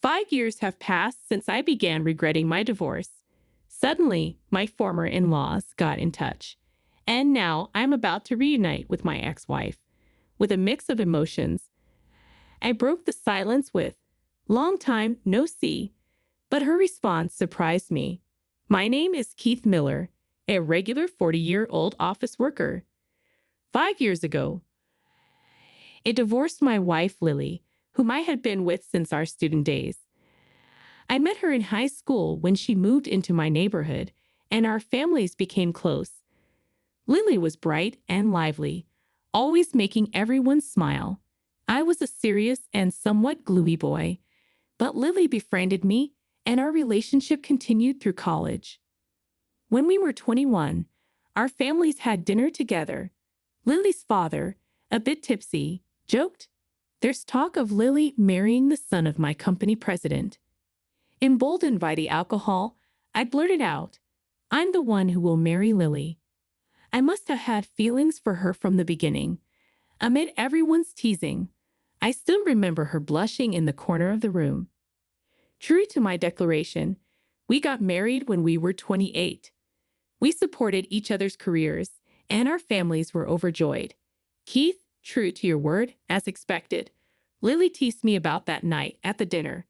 5 years have passed since I began regretting my divorce. Suddenly, my former in-laws got in touch, and now I'm about to reunite with my ex-wife. With a mix of emotions, I broke the silence with, "Long time, no see," but her response surprised me. "My name is Keith Miller, a regular 40-year-old office worker. 5 years ago, I divorced my wife, Lily, whom I had been with since our student days. I met her in high school when she moved into my neighborhood, and our families became close. Lily was bright and lively, always making everyone smile. I was a serious and somewhat gloomy boy, but Lily befriended me, and our relationship continued through college. When we were 21, our families had dinner together. Lily's father, a bit tipsy, joked, "There's talk of Lily marrying the son of my company president." Emboldened by the alcohol, I blurted out, "I'm the one who will marry Lily." I must have had feelings for her from the beginning. Amid everyone's teasing, I still remember her blushing in the corner of the room. True to my declaration, we got married when we were 28. We supported each other's careers, and our families were overjoyed. "Keith, true to your word, as expected," Lily teased me about that night at the dinner.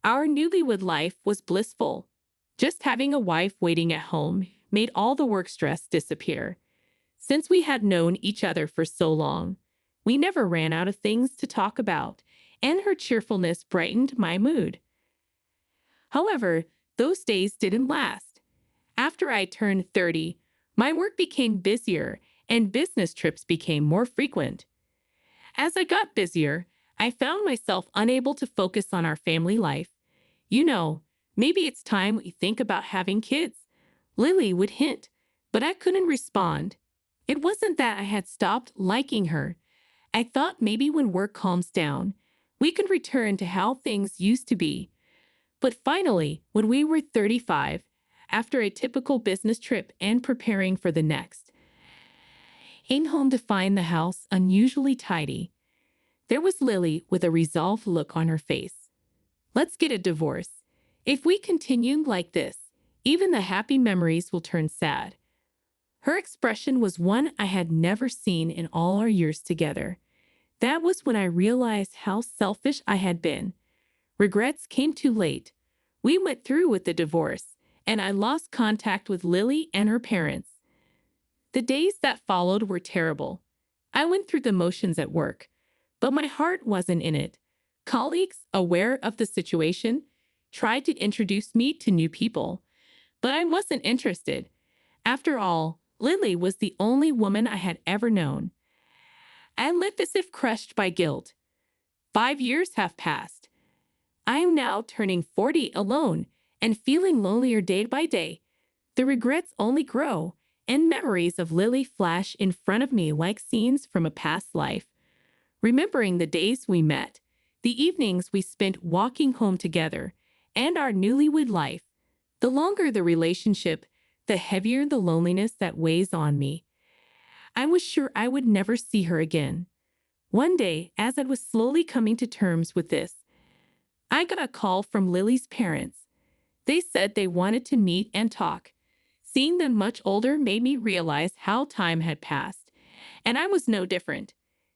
Our newlywed life was blissful. Just having a wife waiting at home made all the work stress disappear. Since we had known each other for so long, we never ran out of things to talk about, and her cheerfulness brightened my mood. However, those days didn't last. After I turned 30, my work became busier and business trips became more frequent. As I got busier, I found myself unable to focus on our family life. "Maybe it's time we think about having kids," Lily would hint, but I couldn't respond. It wasn't that I had stopped liking her. I thought maybe when work calms down, we could return to how things used to be. But finally, when we were 35, after a typical business trip and preparing for the next, came home to find the house unusually tidy. There was Lily with a resolved look on her face. "Let's get a divorce. If we continue like this, even the happy memories will turn sad." Her expression was one I had never seen in all our years together. That was when I realized how selfish I had been. Regrets came too late. We went through with the divorce, and I lost contact with Lily and her parents. The days that followed were terrible. I went through the motions at work, but my heart wasn't in it. Colleagues, aware of the situation, tried to introduce me to new people, but I wasn't interested. After all, Lily was the only woman I had ever known. I lived as if crushed by guilt. 5 years have passed. I am now turning 40 alone and feeling lonelier day by day. The regrets only grow, and memories of Lily flash in front of me like scenes from a past life. Remembering the days we met, the evenings we spent walking home together, and our newlywed life. The longer the relationship, the heavier the loneliness that weighs on me. I was sure I would never see her again. One day, as I was slowly coming to terms with this, I got a call from Lily's parents. They said they wanted to meet and talk. Seeing them much older made me realize how time had passed, and I was no different.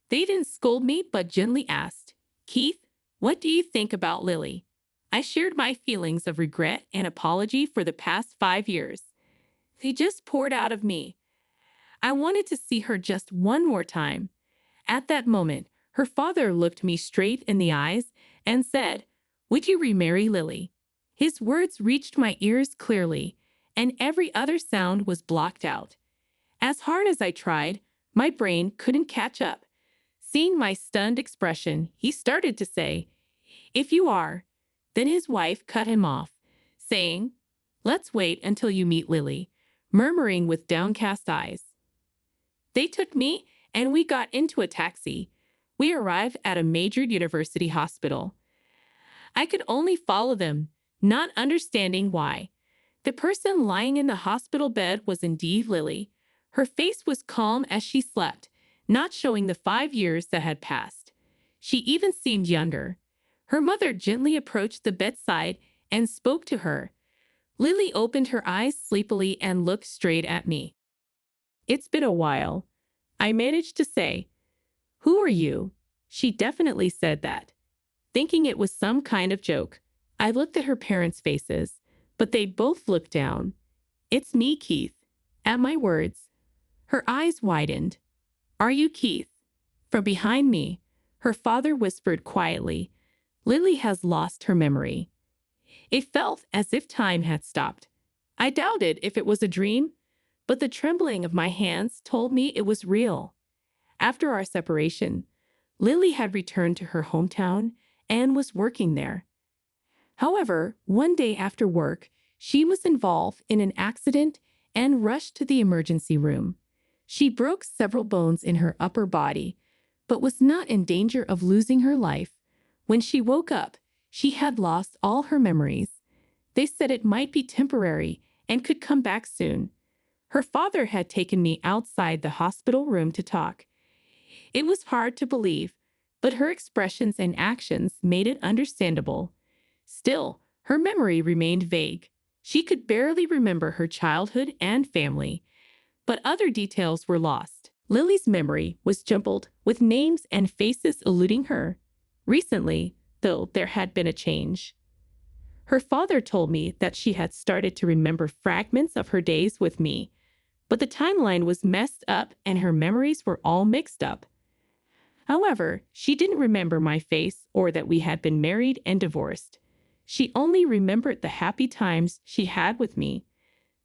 They didn't scold me, but gently asked, "Keith, what do you think about Lily?" I shared my feelings of regret and apology for the past 5 years. They just poured out of me. I wanted to see her just one more time. At that moment, her father looked me straight in the eyes and said, "Would you remarry Lily?" His words reached my ears clearly, and every other sound was blocked out. As hard as I tried, my brain couldn't catch up. Seeing my stunned expression, he started to say, "If you are," then his wife cut him off, saying, "Let's wait until you meet Lily," murmuring with downcast eyes. They took me, and we got into a taxi. We arrived at a major university hospital. I could only follow them, not understanding why. The person lying in the hospital bed was indeed Lily. Her face was calm as she slept, not showing the 5 years that had passed. She even seemed younger. Her mother gently approached the bedside and spoke to her. Lily opened her eyes sleepily and looked straight at me. "It's been a while," I managed to say. "Who are you?" She definitely said that, thinking it was some kind of joke. I looked at her parents' faces, but they both looked down. "It's me, Keith." At my words, her eyes widened. "Are you Keith?" From behind me, her father whispered quietly, "Lily has lost her memory." It felt as if time had stopped. I doubted if it was a dream, but the trembling of my hands told me it was real. After our separation, Lily had returned to her hometown and was working there. However, one day after work, she was involved in an accident and rushed to the emergency room. She broke several bones in her upper body, but was not in danger of losing her life. When she woke up, she had lost all her memories. They said it might be temporary and could come back soon. Her father had taken me outside the hospital room to talk. It was hard to believe, but her expressions and actions made it understandable. Still, her memory remained vague. She could barely remember her childhood and family, but other details were lost. Lily's memory was jumbled, with names and faces eluding her. Recently, though, there had been a change. Her father told me that she had started to remember fragments of her days with me, but the timeline was messed up and her memories were all mixed up. However, she didn't remember my face or that we had been married and divorced. She only remembered the happy times she had with me.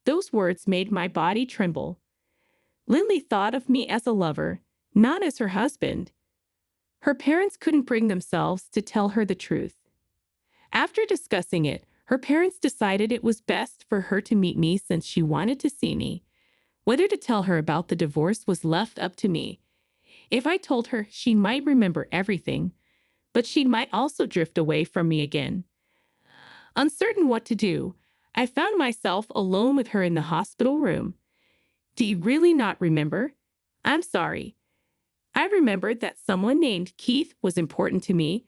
Those words made my body tremble. Lily thought of me as a lover, not as her husband. Her parents couldn't bring themselves to tell her the truth. After discussing it, her parents decided it was best for her to meet me since she wanted to see me. Whether to tell her about the divorce was left up to me. If I told her, she might remember everything, but she might also drift away from me again. Uncertain what to do, I found myself alone with her in the hospital room. "Do you really not remember?" "I'm sorry. I remembered that someone named Keith was important to me,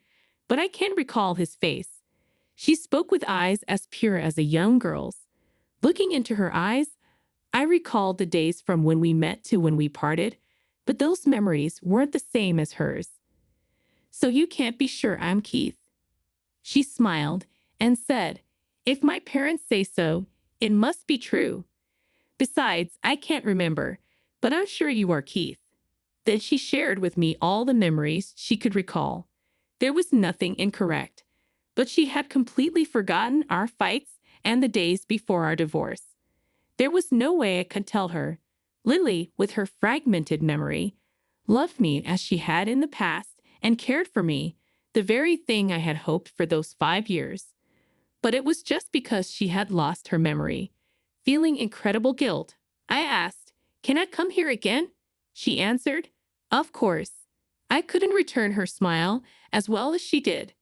but I can't recall his face." She spoke with eyes as pure as a young girl's. Looking into her eyes, I recalled the days from when we met to when we parted, but those memories weren't the same as hers. "So you can't be sure I'm Keith?" She smiled and said, "If my parents say so, it must be true. Besides, I can't remember, but I'm sure you are Keith." Then she shared with me all the memories she could recall. There was nothing incorrect, but she had completely forgotten our fights and the days before our divorce. There was no way I could tell her. Lily, with her fragmented memory, loved me as she had in the past and cared for me, the very thing I had hoped for those 5 years. But it was just because she had lost her memory. Feeling incredible guilt, I asked, "Can I come here again?" She answered, "Of course." I couldn't return her smile as well as she did.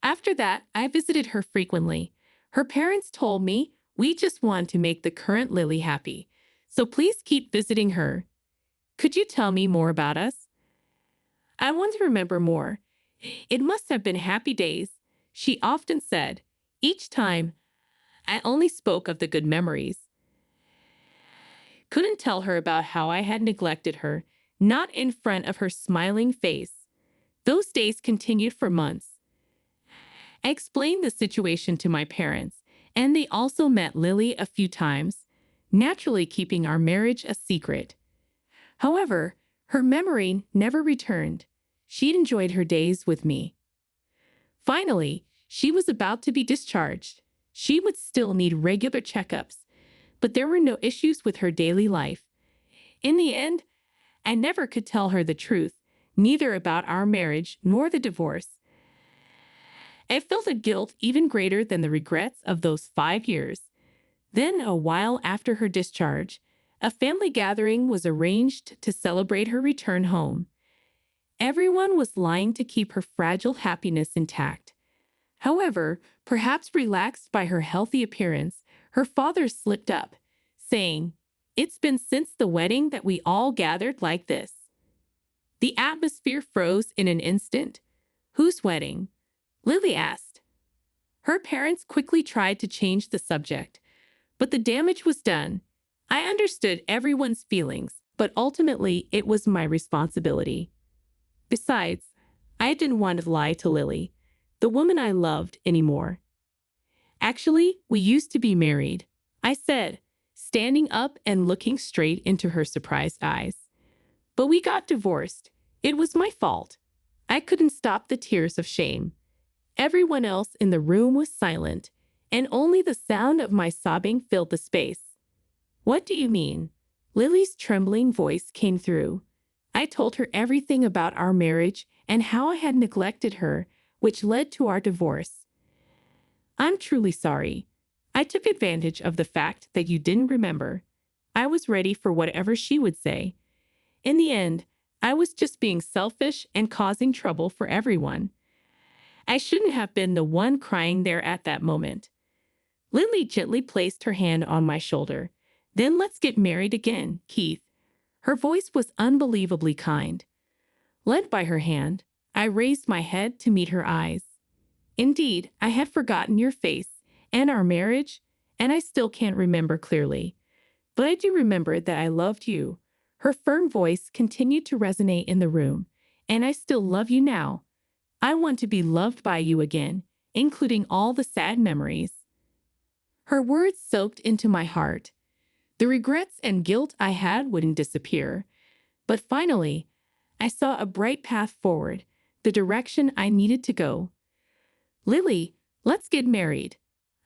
After that, I visited her frequently. Her parents told me, "We just want to make the current Lily happy, so please keep visiting her." "Could you tell me more about us?" "I want to remember more. It must have been happy days," she often said. Each time, I only spoke of the good memories. Couldn't tell her about how I had neglected her, not in front of her smiling face. Those days continued for months. I explained the situation to my parents, and they also met Lily a few times, naturally keeping our marriage a secret. However, her memory never returned. She'd enjoyed her days with me. Finally, she was about to be discharged. She would still need regular checkups, but there were no issues with her daily life. In the end, I never could tell her the truth, neither about our marriage nor the divorce. I felt a guilt even greater than the regrets of those 5 years. Then, a while after her discharge, a family gathering was arranged to celebrate her return home. Everyone was lying to keep her fragile happiness intact. However, perhaps relaxed by her healthy appearance, her father slipped up, saying, "It's been since the wedding that we all gathered like this." The atmosphere froze in an instant. Whose wedding? Lily asked. Her parents quickly tried to change the subject, but the damage was done. I understood everyone's feelings, but ultimately it was my responsibility. Besides, I didn't want to lie to Lily, the woman I loved, anymore. Actually, we used to be married, I said, standing up and looking straight into her surprised eyes. But we got divorced. It was my fault. I couldn't stop the tears of shame. Everyone else in the room was silent, and only the sound of my sobbing filled the space. What do you mean? Lily's trembling voice came through. I told her everything about our marriage and how I had neglected her, which led to our divorce. I'm truly sorry. I took advantage of the fact that you didn't remember. I was ready for whatever she would say. In the end, I was just being selfish and causing trouble for everyone. I shouldn't have been the one crying there at that moment. Lily gently placed her hand on my shoulder. Then let's get married again, Keith. Her voice was unbelievably kind. Led by her hand, I raised my head to meet her eyes. Indeed, I had forgotten your face and our marriage, and I still can't remember clearly. But I do remember that I loved you. Her firm voice continued to resonate in the room, and I still love you now. I want to be loved by you again, including all the sad memories. Her words soaked into my heart. The regrets and guilt I had wouldn't disappear. But finally, I saw a bright path forward, the direction I needed to go. Lily, let's get married.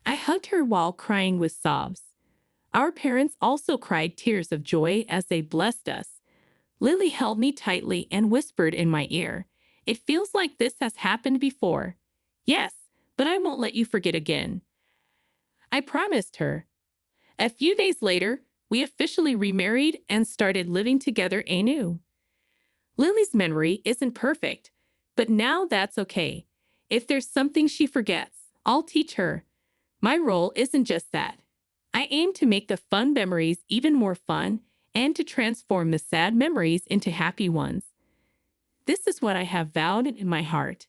I hugged her while crying with sobs. Our parents also cried tears of joy as they blessed us. Lily held me tightly and whispered in my ear, "It feels like this has happened before." Yes, but I won't let you forget again. I promised her. A few days later, we officially remarried and started living together anew. Lily's memory isn't perfect, but now that's okay. If there's something she forgets, I'll teach her. My role isn't just that. I aim to make the fun memories even more fun and to transform the sad memories into happy ones. This is what I have vowed in my heart.